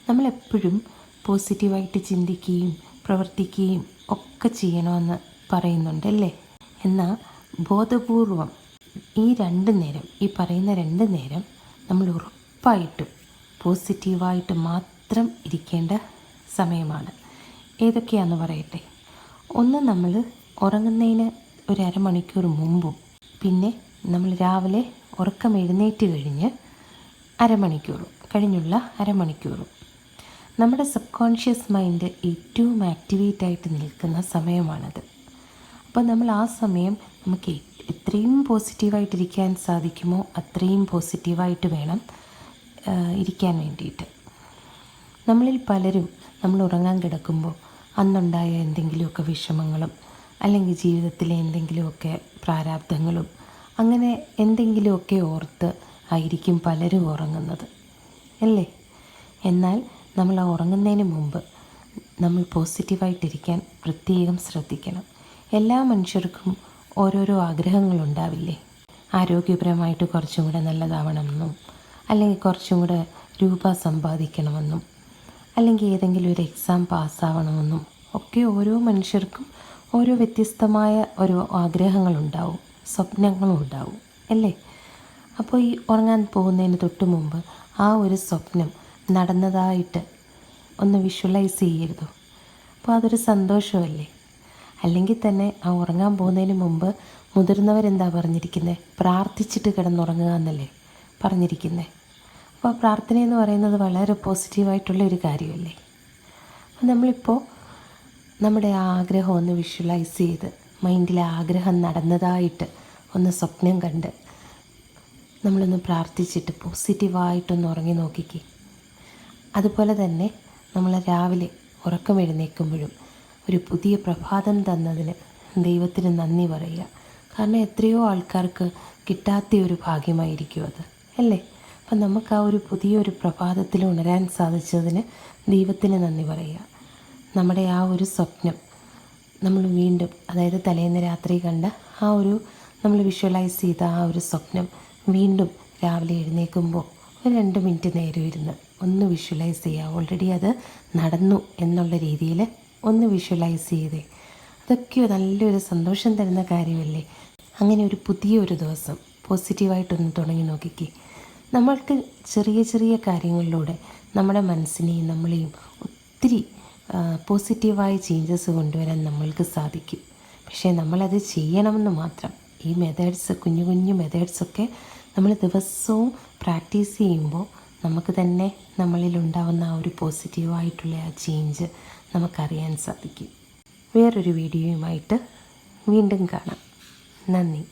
നമ്മളെപ്പോഴും പോസിറ്റീവായിട്ട് ചിന്തിക്കുകയും പ്രവർത്തിക്കുകയും ഒക്കെ ചെയ്യണമെന്ന് പറയുന്നുണ്ടല്ലേ. എന്നാൽ ബോധപൂർവം ഈ പറയുന്ന 2 നേരം നമ്മൾ ഉറപ്പായിട്ടും പോസിറ്റീവായിട്ട് മാത്രം ഇരിക്കേണ്ട സമയമാണ്. ഏതൊക്കെയാണെന്ന് പറയട്ടെ. ഒന്ന്, നമ്മൾ ഉറങ്ങുന്നതിന് ഒരു അരമണിക്കൂർ മുമ്പും, പിന്നെ നമ്മൾ രാവിലെ ഉറക്കം എഴുന്നേറ്റ് കഴിഞ്ഞുള്ള അരമണിക്കൂറും. നമ്മുടെ സബ് കോൺഷ്യസ് മൈൻഡ് ഏറ്റവും ആക്ടിവേറ്റ് ആയിട്ട് നിൽക്കുന്ന സമയമാണത്. അപ്പോൾ നമ്മൾ ആ സമയം നമുക്ക് എത്രയും പോസിറ്റീവായിട്ടിരിക്കാൻ സാധിക്കുമോ അത്രയും പോസിറ്റീവായിട്ട് വേണം ഇരിക്കാൻ വേണ്ടിയിട്ട്. നമ്മളിൽ പലരും നമ്മൾ ഉറങ്ങാൻ കിടക്കുമ്പോൾ അന്നുണ്ടായ എന്തെങ്കിലുമൊക്കെ വിഷമങ്ങളും അല്ലെങ്കിൽ ജീവിതത്തിലെ എന്തെങ്കിലുമൊക്കെ പ്രാരാബ്ധങ്ങളും അങ്ങനെ എന്തെങ്കിലുമൊക്കെ ഓർത്ത് ആയിരിക്കും പലരും ഉറങ്ങുന്നത് അല്ലേ. എന്നാൽ നമ്മൾ ആ ഉറങ്ങുന്നതിന് മുമ്പ് നമ്മൾ പോസിറ്റീവായിട്ടിരിക്കാൻ പ്രത്യേകം ശ്രദ്ധിക്കണം. എല്ലാ മനുഷ്യർക്കും ഓരോരോ ആഗ്രഹങ്ങളുണ്ടാവില്ലേ. ആരോഗ്യപരമായിട്ട് കുറച്ചും കൂടെ നല്ലതാവണമെന്നും, അല്ലെങ്കിൽ കുറച്ചും കൂടെ രൂപ സമ്പാദിക്കണമെന്നും, അല്ലെങ്കിൽ ഏതെങ്കിലും ഒരു എക്സാം പാസ്സാവണമെന്നും ഒക്കെ ഓരോ മനുഷ്യർക്കും ഓരോ വ്യത്യസ്തമായ ഓരോ ആഗ്രഹങ്ങളുണ്ടാവും, സ്വപ്നങ്ങളും ഉണ്ടാവും അല്ലേ. അപ്പോൾ ഈ ഉറങ്ങാൻ പോകുന്നതിന് തൊട്ട് മുമ്പ് ആ ഒരു സ്വപ്നം നടന്നതായിട്ട് ഒന്ന് വിഷ്വലൈസ് ചെയ്യരുതോ. അപ്പോൾ അതൊരു സന്തോഷമല്ലേ. അല്ലെങ്കിൽ തന്നെ ആ ഉറങ്ങാൻ പോകുന്നതിന് മുമ്പ് മുതിർന്നവരെന്താ പറഞ്ഞിരിക്കുന്നത്, പ്രാർത്ഥിച്ചിട്ട് കിടന്നുറങ്ങുക എന്നല്ലേ പറഞ്ഞിരിക്കുന്നത്. അപ്പോൾ ആ പ്രാർത്ഥനയെന്ന് പറയുന്നത് വളരെ പോസിറ്റീവായിട്ടുള്ള ഒരു കാര്യമല്ലേ. അപ്പോൾ നമ്മളിപ്പോൾ നമ്മുടെ ആ ആഗ്രഹം ഒന്ന് വിഷ്വലൈസ് ചെയ്ത് മൈൻഡിലെ ആഗ്രഹം നടന്നതായിട്ട് ഒന്ന് സ്വപ്നം കണ്ട് നമ്മളൊന്ന് പ്രാർത്ഥിച്ചിട്ട് പോസിറ്റീവായിട്ടൊന്ന് ഉറങ്ങി നോക്കിക്കേ. അതുപോലെ തന്നെ നമ്മൾ രാവിലെ ഉറക്കം എഴുന്നേൽക്കുമ്പോഴും ഒരു പുതിയ പ്രഭാതം തന്നതിന് ദൈവത്തിന് നന്ദി പറയുക. കാരണം എത്രയോ ആൾക്കാർക്ക് കിട്ടാത്ത ഒരു ഭാഗ്യമായിരിക്കും അത് അല്ലേ. അപ്പം നമുക്ക് ആ ഒരു പുതിയൊരു പ്രഭാതത്തിൽ ഉണരാൻ സാധിച്ചതിന് ദൈവത്തിന് നന്ദി പറയുക. നമ്മുടെ ആ ഒരു സ്വപ്നം നമ്മൾ വീണ്ടും, അതായത് തലേന്ന് രാത്രി കണ്ട ആ ഒരു നമ്മൾ വിഷ്വലൈസ് ചെയ്ത ആ ഒരു സ്വപ്നം വീണ്ടും രാവിലെ എഴുന്നേൽക്കുമ്പോൾ ഒരു 2 മിനിറ്റ് നേരം ഇരുന്ന് ഒന്ന് വിഷ്വലൈസ് ചെയ്യുക. ഓൾറെഡി അത് നടന്നു എന്നുള്ള രീതിയിൽ ഒന്ന് വിഷ്വലൈസ് ചെയ്തേ. അതൊക്കെ നല്ലൊരു സന്തോഷം തരുന്ന കാര്യമല്ലേ. അങ്ങനെ ഒരു പുതിയൊരു ദിവസം പോസിറ്റീവായിട്ടൊന്ന് തുടങ്ങി നോക്കിക്കേ. നമ്മൾക്ക് ചെറിയ ചെറിയ കാര്യങ്ങളിലൂടെ നമ്മുടെ മനസ്സിനെയും നമ്മളെയും ഒത്തിരി പോസിറ്റീവായ ചേഞ്ചസ് കൊണ്ടുവരാൻ നമ്മൾക്ക് സാധിക്കും. പക്ഷേ നമ്മളത് ചെയ്യണമെന്ന് മാത്രം. ഈ മെത്തേഡ്സ്, കുഞ്ഞു കുഞ്ഞു മെത്തേഡ്സൊക്കെ നമ്മൾ ദിവസവും പ്രാക്ടീസ് ചെയ്യുമ്പോൾ നമുക്ക് തന്നെ നമ്മളിലുണ്ടാവുന്ന ആ ഒരു പോസിറ്റീവായിട്ടുള്ള ആ ചേഞ്ച് നമുക്കറിയാൻ സാധിക്കും. വേറൊരു വീഡിയോയുമായിട്ട് വീണ്ടും കാണാം. നന്ദി.